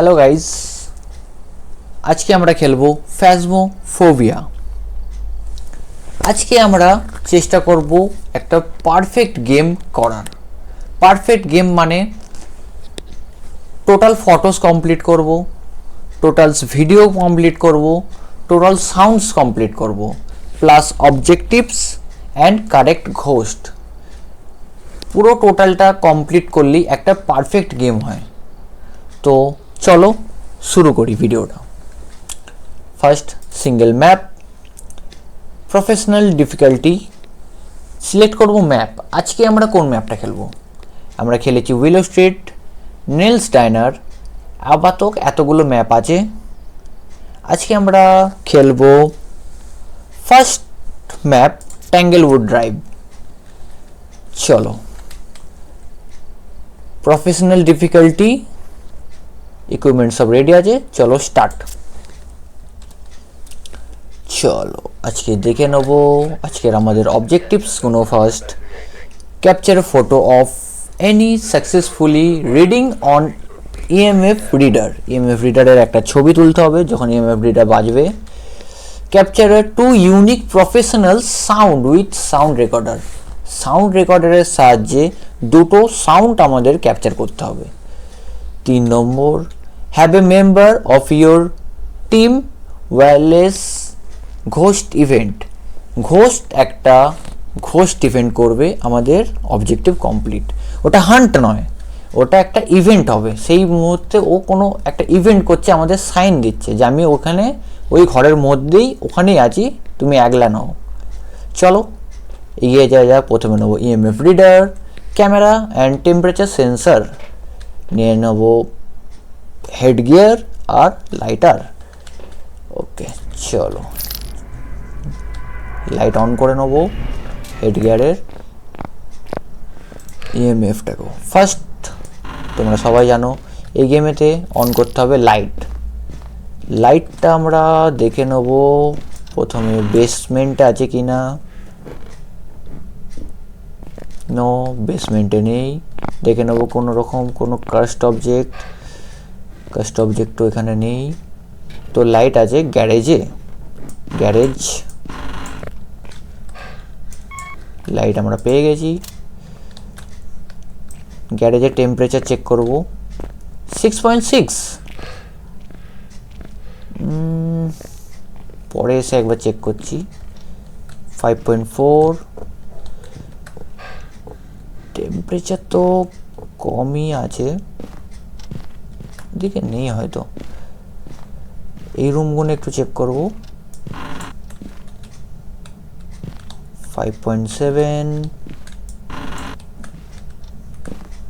Hello guys, আজকে আমরা খেলবো ফ্যাজমোফোবিয়া। আজকে আমরা চেষ্টা করব একটা পারফেক্ট গেম করার। পারফেক্ট গেম মানে টোটাল ফটোস কমপ্লিট করব, টোটালস ভিডিও কমপ্লিট করব, টোটাল সাউন্ডস কমপ্লিট করব, plus objectives and correct ghost. পুরো টোটালটা কমপ্লিট করলেই একটা পারফেক্ট গেম হয়। তো চলো শুরু করি ভিডিওটা। First single map, professional difficulty select করব ম্যাপ। আজকে আমরা কোন ম্যাপটা খেলবো? আমরা খেলেছি উইলো স্ট্রিট, নেলস ডাইনার, আপাতক এতগুলো ম্যাপ আছে। আজকে আমরা খেলবো ফার্স্ট ম্যাপ ট্যাঙ্গেলউড ড্রাইভ। চলো, প্রফেশনাল ডিফিকাল্টি, ইকুইপমেন্ট সব রেডি আছে, চলো স্টার্ট। চলো আজকে দেখে নেব আজকের আমাদের অবজেক্টিভসগুলো। First, capture photo of any successfully reading on EMF reader. EMF রিডারের একটা ছবি তুলতে হবে যখন ইএমএফ রিডার বাজবে। Capture two unique professional sound with sound recorder. Sound রেকর্ডারের সাহায্যে দুটো সাউন্ড আমাদের ক্যাপচার করতে হবে। 3 নম্বর, have a member of your team wireless ghost event. একটা ঘোস্ট ইভেন্ট করবে আমাদের অবজেক্টিভ কমপ্লিট। ওটা হান্ট নয়, ওটা একটা ইভেন্ট হবে। সেই মুহূর্তে ও কোনো একটা ইভেন্ট করছে, আমাদের সাইন দিচ্ছে যে আমি ওখানে ওই ঘরের মধ্যেই ওখানেই আছি, তুমি একলা নাও। চলো এগিয়ে যাওয়া যাক। প্রথমে নেবো EMF reader, camera and temperature sensor, নিয়ে নেব হেড গিয়ার আর লাইটার। ওকে চলো লাইট অন করে নেবো হেড গিয়ারের ইএমএফটাকেও। ফার্স্ট তোমরা সবাই জানো এই গেমেতে অন করতে হবে লাইট। লাইটটা আমরা দেখে নেব প্রথমে বেসমেন্টে আছে কি না। নো, বেসমেন্টে নেই। দেখে নেব কোনো রকম কোনো কাস্ট অবজেক্টও এখানে নেই। তো লাইট আছে গ্যারেজে, গ্যারেজ লাইট আমরা পেয়ে গেছি। গ্যারেজের টেম্পারেচার চেক করব, 6.6। পরে এসে একবার চেক করছি, 5.4। টেম্পারেচার তো কমই আছে, দিকে নেই হয়তো। এই রুমগুলো একটু চেক করব, 5.7।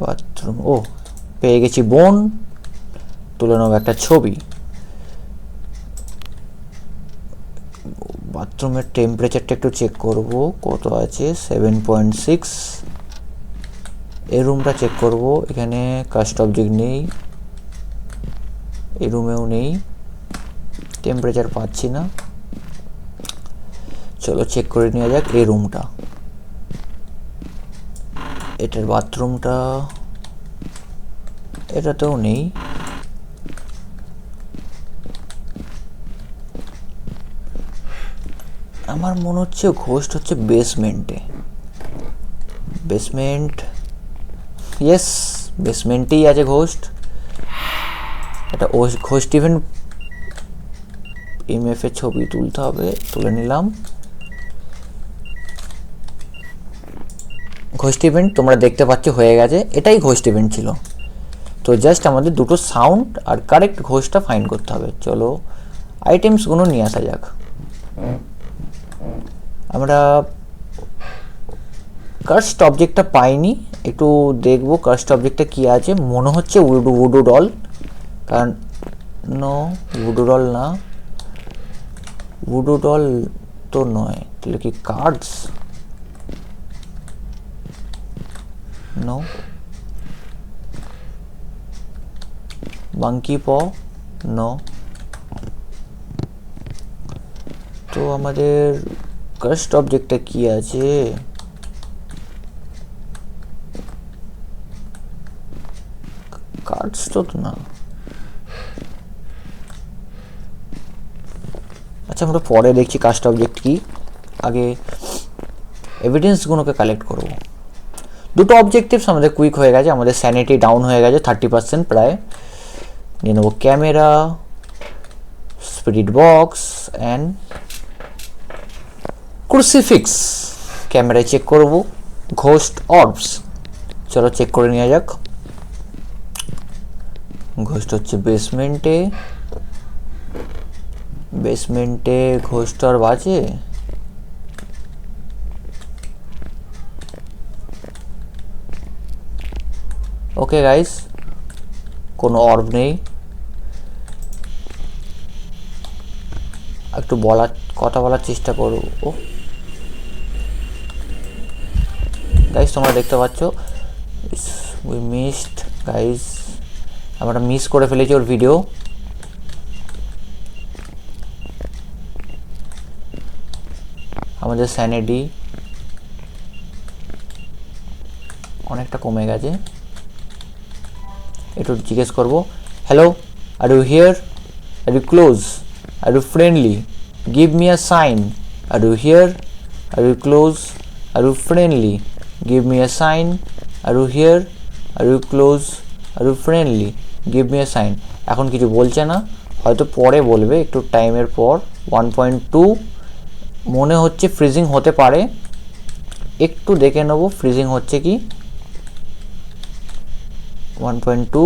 বাথরুম, ও পেয়ে গেছি বোন, তুলে নেব একটা ছবি। বাথরুমের টেম্পারেচারটা একটু চেক করব কত আছে, 7.6। এই রুমটা চেক করব, এখানে কাস্ট অবজেক্ট নেই, এই রুমেও নেই, টেম্পারেচার পাচ্ছি না। চলো চেক করে নেওয়া যাক এই রুমটা, এটার বাথরুমটা, এটাতেও নেই। আমার মনে হচ্ছে ঘোস্ট হচ্ছে বেসমেন্টে। বেসমেন্ট, ইয়েস বেসমেন্টেই আছে ঘোস্ট। এটা ঘোস্ট ইভেন্ট ইএমএফের ছবি তুলতে হবে, তুলে নিলাম। ঘোস্ট ইভেন্ট তোমরা দেখতে পাচ্ছ হয়ে গেছে, এটাই ঘোস্ট ইভেন্ট ছিল। তো জাস্ট আমাদের দুটো সাউন্ড আর কারেক্ট ঘোস্টটা ফাইন্ড করতে হবে। চলো আইটেমসগুলো নিয়ে আসা যাক। আমরা কাস্ট অবজেক্টটা পাইনি, একটু দেখবো কাস্ট অবজেক্টটা কী আছে। মনে হচ্ছে উডো ডল, কারণ নো উডো ডল না, উডো ডল তো নয়, তাহলে কি কার্ডস? নো, মাঙ্কি প, নো। তো আমাদের কাস্ট অবজেক্টটা কি আছে? কার্ডস তো না, আচ্ছা আমরা পরে দেখছি কাস্ট অবজেক্ট কি, আগে এভিডেন্সগুলোকে কালেক্ট করব। দুটো অবজেক্টিভস আমাদের কুইক হয়ে গেছে, আমাদের স্যানিটি ডাউন হয়ে গেছে 30% প্রায়। নিয়ে নেবো ক্যামেরা, স্পিরিট বক্স অ্যান্ড ক্রুসিফিক্স। ক্যামেরায় চেক করব ঘোস্ট অর্বস, চলো চেক করে নেওয়া যাক। ঘোস্ট হচ্ছে বেসমেন্টে, বেসমেন্টে ঘোস্ট অর্ব আছে? ওকে গাইস, কোনো অর্ব নেই। একটু কথা বলার চেষ্টা করো। ও গাইস তোমরা দেখতে পাচ্ছ উই মিসড গাইস, আমরা মিস করে ফেলেছি ওর ভিডিও। আমাদের স্যানিটি অনেকটা কমে গেছে। একটু জিজ্ঞেস করবো, hello are you here, are you close, are you friendly, give me a sign, are you here, are you close, are you friendly, give me a sign, are you here, are you close, are you friendly, give me a sign. এখন কিছু বলছে না, হয়তো পরে বলবে একটু টাইমের পর। 1.2 মনে হচ্ছে ফ্রিজিং হতে পারে, একটু দেখে নেবো ফ্রিজিং হচ্ছে কি। 1.2,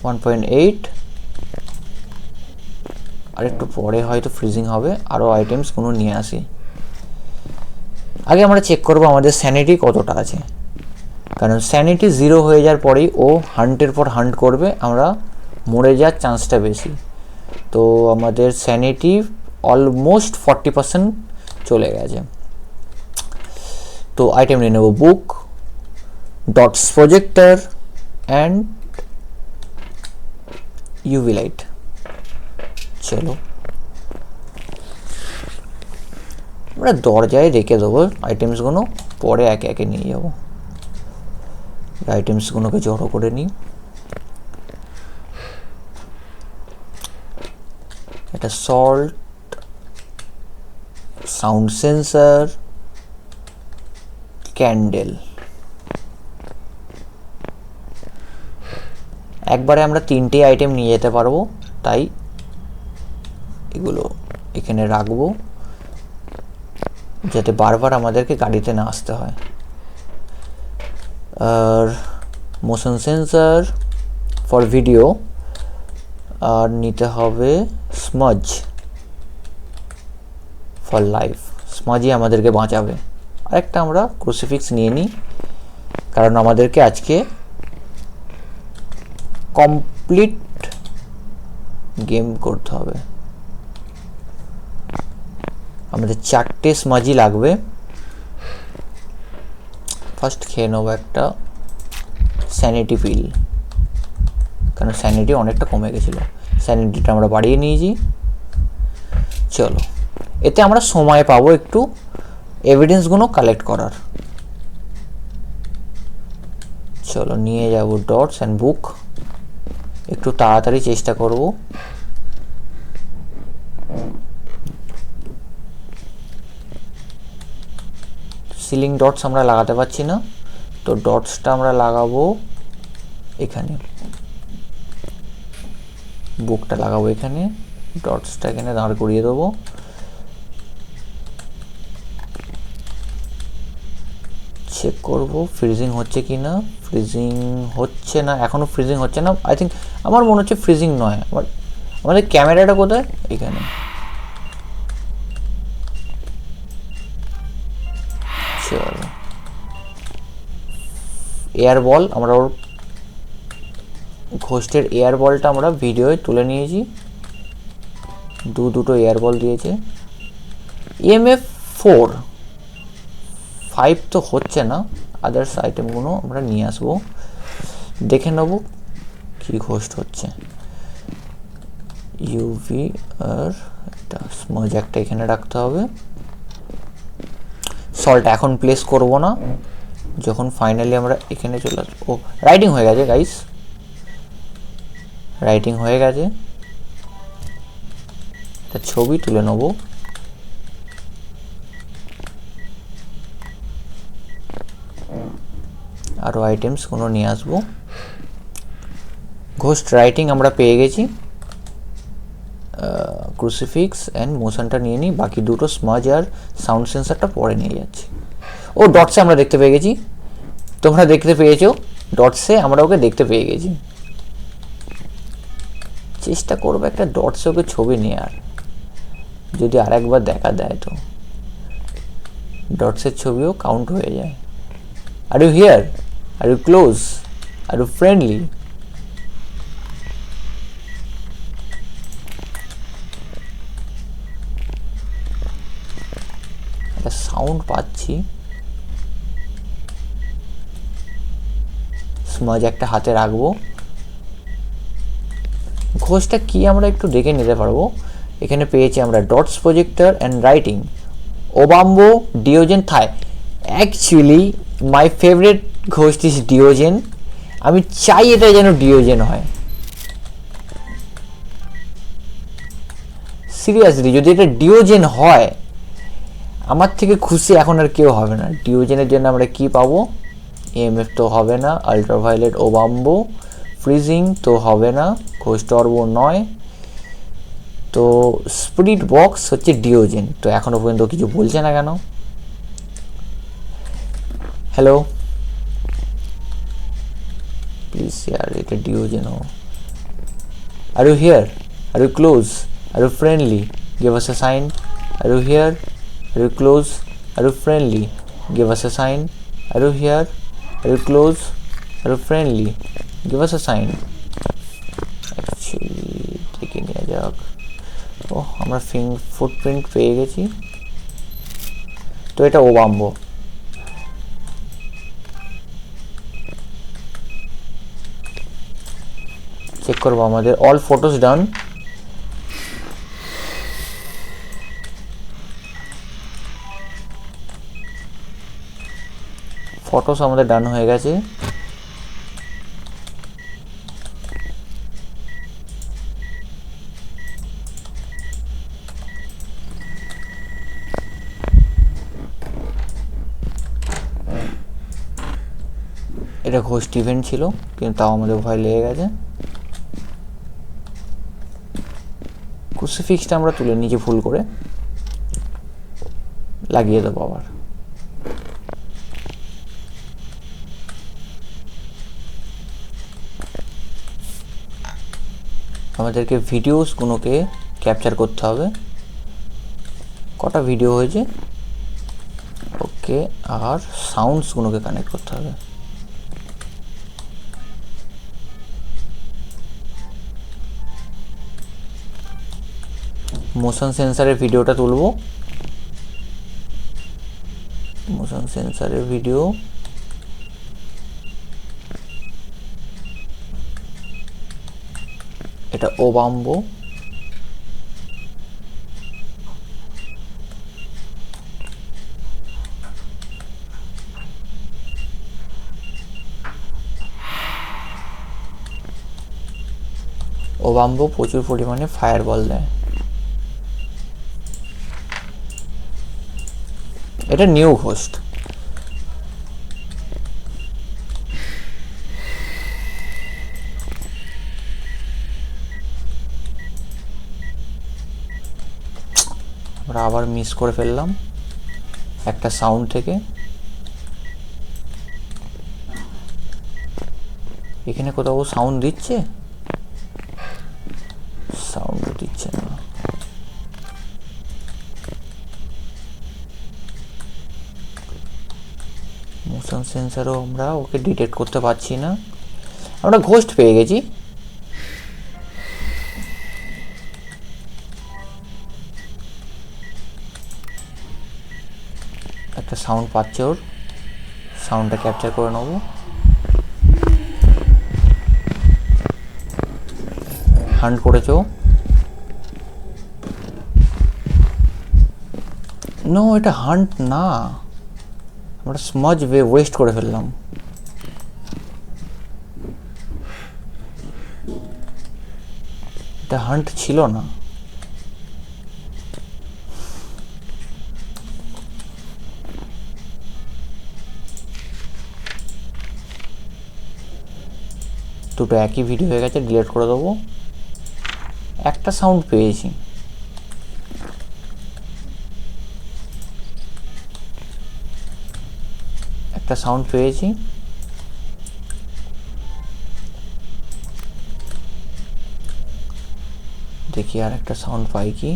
1.8, আর একটু পরে হয়তো ফ্রিজিং হবে। আরও আইটেমস কোনো নিয়ে আসি। আগে আমরা চেক করবো আমাদের স্যানিটি কতটা আছে, কারণ স্যানিটি 0 হয়ে যাওয়ার পরেই ও হান্টের পর হান্ট করবে, আমরা মরে যাওয়ার চান্সটা বেশি। তো আমাদের স্যানিটি অলমোস্ট 40% চলে গেছে। তো আইটেম নিয়ে নেব book, dots projector and UV light. চলো আমরা দরজায় রেখে দেবো আইটেমসগুলো, পরে একে একে নিয়ে যাব। আইটেমসগুলোকে জড়ো করে নিই। এটা সল্ট, সাউন্ড সেন্সার, ক্যান্ডেল। একবারে আমরা 3টে আইটেম নিয়ে যেতে পারবো, তাই এগুলো এখানে রাখবো যাতে বারবার আমাদেরকে গাড়িতে না আসতে হয়। আর মোশন সেন্সার ফর ভিডিও, আর নিতে হবে স্মাজ ফর লাইফ। স্মাজই আমাদেরকে বাঁচাবে। আরেকটা আমরা ক্রুসিফিক্স নিয়ে নিই, কারণ আমাদেরকে আজকে কমপ্লিট গেম করতে হবে। আমাদের 4টে স্মাজি লাগবে। ফার্স্ট খেয়ে নেবো একটা স্যানিটি পিল, কারণ স্যানিটি অনেকটা কমে গেছিলো। স্যানিটিটা আমরা বাড়িয়ে নিয়েছি। চলো, এতে আমরা সময় পাবো একটু এভিডেন্সগুলো কালেক্ট করার। চলো নিয়ে যাব ডটস অ্যান্ড বুক। একটু তাড়াতাড়ি চেষ্টা করব। সিলিং ডটস আমরা লাগাতে পারছি না, তো ডটসটা আমরা লাগাবো এখানে, বুকটা লাগাবো এখানে, ডটসটা এখানে দাঁড় করিয়ে দেবো। চেক করব ফ্রিজিং হচ্ছে কি না। ফ্রিজিং হচ্ছে না, এখনো ফ্রিজিং হচ্ছে না। আই থিঙ্ক, আমার মনে হচ্ছে ফ্রিজিং নয়। আমাদের ক্যামেরাটা কোথায়? এখানে। চলো, এয়ার বল, আমরা ওর ঘোস্টের এয়ার বলটা আমরা ভিডিওয় তুলে নিয়েছি। দুটো এয়ার বল দিয়েছে। EMF 4, 5 তো হচ্ছে না। আদার্স আইটেমগুলো আমরা নিয়ে আসবো, দেখে নেব কি ঘোস্ট হচ্ছে। ইউভি আর এটা স্মজ একটা এখানে রাখতে হবে। সল্ট এখন প্লেস করব না, যখন ফাইনালি আমরা এখানে চলে আসবো। ও রাইটিং হয়ে গেছে গাইস, রাইটিং হয়ে গেছে। একটা ছবি তুলে নেব। আরও আইটেমস কোনো নিয়ে আসবো। ঘোস্ট রাইটিং আমরা পেয়ে গেছি। ক্রুসিফিক্স অ্যান্ড মোশনটা নিয়ে নিই, বাকি দুটো স্মাজ আর সাউন্ড সেন্সারটা পরে নিয়ে যাচ্ছি। ও ডটসে আমরা দেখতে পেয়ে গেছি, তোমরা দেখতে পেয়েছো, ডটসে আমরা ওকে দেখতে পেয়ে গেছি। চেষ্টা করবো একটা ডটসে ওকে ছবি নেওয়ার, যদি আর একবার দেখা দেয় তো ডটসের ছবিও কাউন্ট হয়ে যায়। Are you here, are you close, are you friendly. একটা সাউন্ড পাচ্ছি, স্মাজ একটা হাতে রাখবো। ঘোষটা কি আমরা একটু দেখে নিতে পারবো। এখানে পেয়েছি আমরা dots projector and writing, Obambo, Deogen, Thaye. Actually my favourite ghost is Deogen. আমি চাই এটা যেন ডিওজেন হয়। সিরিয়াসলি যদি এটা ডিওজেন হয়, আমার থেকে খুশি এখন আর কেউ হবে না। ডিওজেনের জন্য আমরা কি পাবো? ইএমএফ তো হবে না, আল্ট্রাভায়োলেট ওবাম্বো, ফ্রিজিং তো হবে না, ঘোস্ট অর্বো নয়, তো স্পিরিট বক্স হচ্ছে ডিওজেন। তো এখনো পর্যন্ত কিছু বলছে না কেন? হ্যালো, প্লিজ ইয়ার এটা ডিওজেন হো। Are you here, are you close, are you friendly, give us a sign. Are you here, are you close, are you friendly, give us a sign. Are you here, are you close, are you friendly, give us a sign. Actually দেখে নেওয়া যাক। ও আমরা footprint পেয়ে গেছি, তো এটা ওবাম্বো। Check করবো আমাদের অল ফটোস ডান। ফটোস আমাদের ডান হয়ে গেছে। এটা ঘোস্ট ইভেন্ট ছিল, কিন্তু তাও আমাদের ভয় লেগে গেছে। ক্রুসিফিক্সটা আমরা তুলে নিচে ভুল করে লাগিয়ে দেবো আবার। আমাদেরকে ভিডিওসগুলোকে ক্যাপচার করতে হবে। কটা ভিডিও হয়েছে? ওকে, আর সাউন্ডসগুলোকে কানেক্ট করতে হবে। মোশন সেন্সারের ভিডিওটা তুলব। মোশন সেন্সারের ভিডিও, এটা ওবাম্বো। ওবাম্বো প্রচুর পরিমাণে ফায়ার বল দেয়। এটা নিউ ঘোস্ট। আমরা আবার মিস করে ফেললাম একটা সাউন্ড থেকে। এখানে কোথাও সাউন্ড দিচ্ছে, সাউন্ড দিচ্ছে না। মোশন সেন্সারও আমরা ওকে ডিটেক্ট করতে পারছি না। আমরা ঘোস্ট পেয়ে গেছি। একটা সাউন্ড পাচ্ছে, ওর সাউন্ডটা ক্যাপচার করে নেব। হান্ট করেছো? নো, এটা হান্ট না, আমরা স্মাজ ওয়েস্ট করে ফেললাম। এটা হান্ট ছিল না। দুটো একই ভিডিও হয়ে গেছে, ডিলিট করে দেবো। একটা সাউন্ড পেয়েছি, একটা সাউন্ড পেয়েছি। দেখি আর একটা সাউন্ড পাই কি।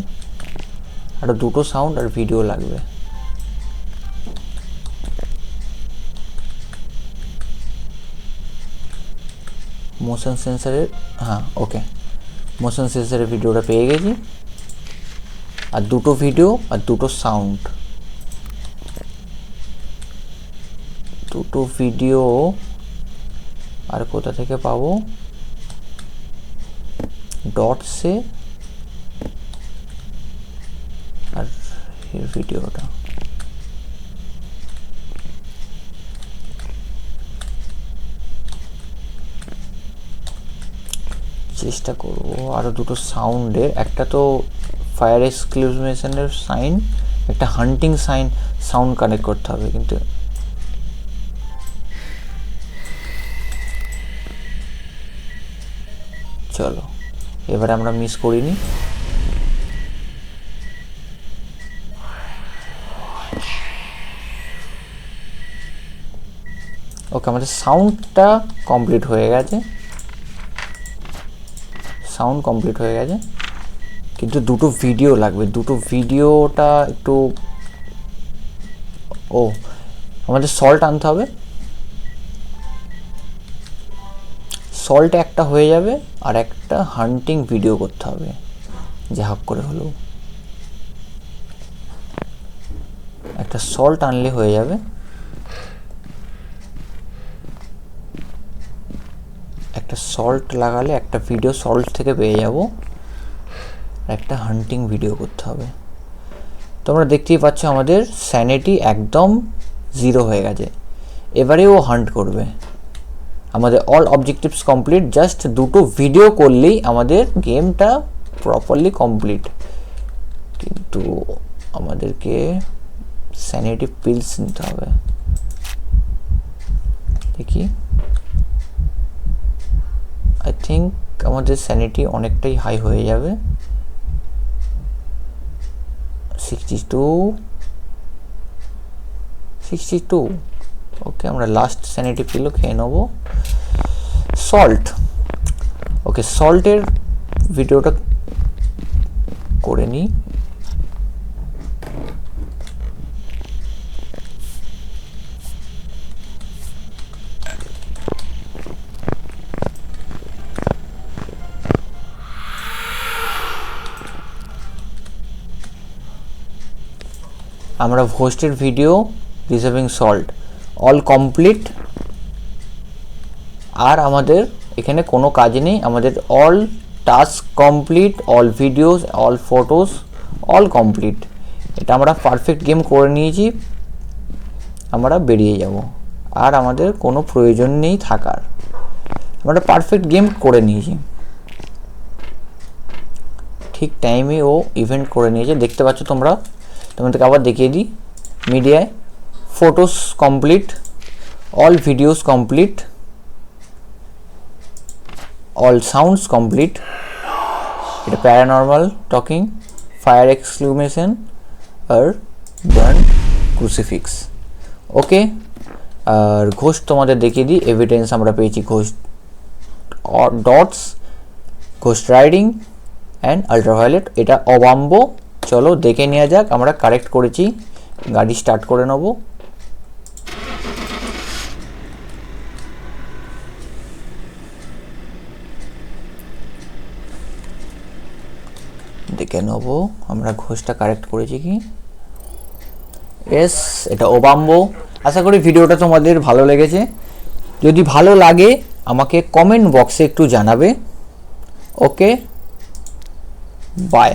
আরো দুটো সাউন্ড আর ভিডিও লাগবে। মোশন সেন্সরের, হ্যাঁ ওকে, মোশন সেন্সরের ভিডিওটা পেয়ে গেছি। আর দুটো ভিডিও আর দুটো সাউন্ড, দুটো ভিডিও আর কোথা থেকে পাবো? ডটসে আর এই ভিডিওটা। চেষ্টা করবো আরো দুটো সাউন্ডের, একটা তো ফায়ার এক্সক্লুমেশনের সাইন, একটা হান্টিং সাইন সাউন্ড কানেক্ট করতে হবে। কিন্তু চলো এবারে আমরা মিস করিনি। ওকে, আমাদের সাউন্ডটা কমপ্লিট হয়ে গেছে, সাউন্ড কমপ্লিট হয়ে গেছে, কিন্তু দুটো ভিডিও লাগবে। দুটো ভিডিওটা একটু, ও আমাদের সল্ট আনতে হবে। সল্ট একটা হয়ে যাবে, আর একটা হান্টিং ভিডিও করতে হবে যা হোক করে হলেও। একটা সল্ট আনলে হয়ে যাবে, একটা সল্ট লাগালে একটা ভিডিও সল্ট থেকে পেয়ে যাব, একটা হান্টিং ভিডিও করতে হবে। তোমরা দেখতেই পাচ্ছ আমাদের স্যানিটি একদম 0 হয়ে গেছে। এবারে ও হান্ট করবে। আমাদের অল অবজেক্টিভস কমপ্লিট, জাস্ট দুটো ভিডিও করলেই আমাদের গেমটা প্রপারলি কমপ্লিট। কিন্তু আমাদেরকে স্যানিটি পিলস নিতে হবে। দেখি, আই থিঙ্ক আমাদের স্যানিটি অনেকটাই হাই হয়ে যাবে, 62। ওকে, আমরা লাস্ট স্যানিটি পিলও খেয়ে নেবো। সল্ট, ওকে, সল্টের ভিডিওটা করে নিই। আমরা হোস্টের video reserving salt all complete. আর আমাদের এখানে কোনো কাজ নেই, আমাদের all task complete, all videos, all photos, all complete. এটা আমরা পারফেক্ট গেম করে নিয়েছি, আমরা বেরিয়ে যাব। আর আমাদের কোনো প্রয়োজন নেই থাকার, আমরা পারফেক্ট গেম করে নিয়েছি। ঠিক টাইমে ও ইভেন্ট করে নিয়েছে, দেখতে পাচ্ছ তোমরা। তোমাদেরকে আবার দেখিয়ে দিই, মিডিয়ায় photos complete, all videos complete, all sounds complete. এটা প্যারানর্মাল টকিং, ফায়ার এক্সক্লুমেশন আর বার্ন ক্রুসিফিক্স। ওকে, আর ঘোস্ট তোমাদের দেখিয়ে দিই। এভিডেন্স আমরা পেয়েছি ghost dots, ghost riding and ultraviolet. এটা অবাম্বো। চলো দেখে নেওয়া যাক, আমরা কারেক্ট করেছি। গাড়ি স্টার্ট করে নেব। দেখে নেব আমরা ঘোষটা কারেক্ট করেছি কি। এস, এটা ওবাম্বো। আশা করি ভিডিওটা তোমাদের ভালো লেগেছে। যদি ভালো লাগে আমাকে কমেন্ট বক্সে একটু জানাবে। ওকে, বাই।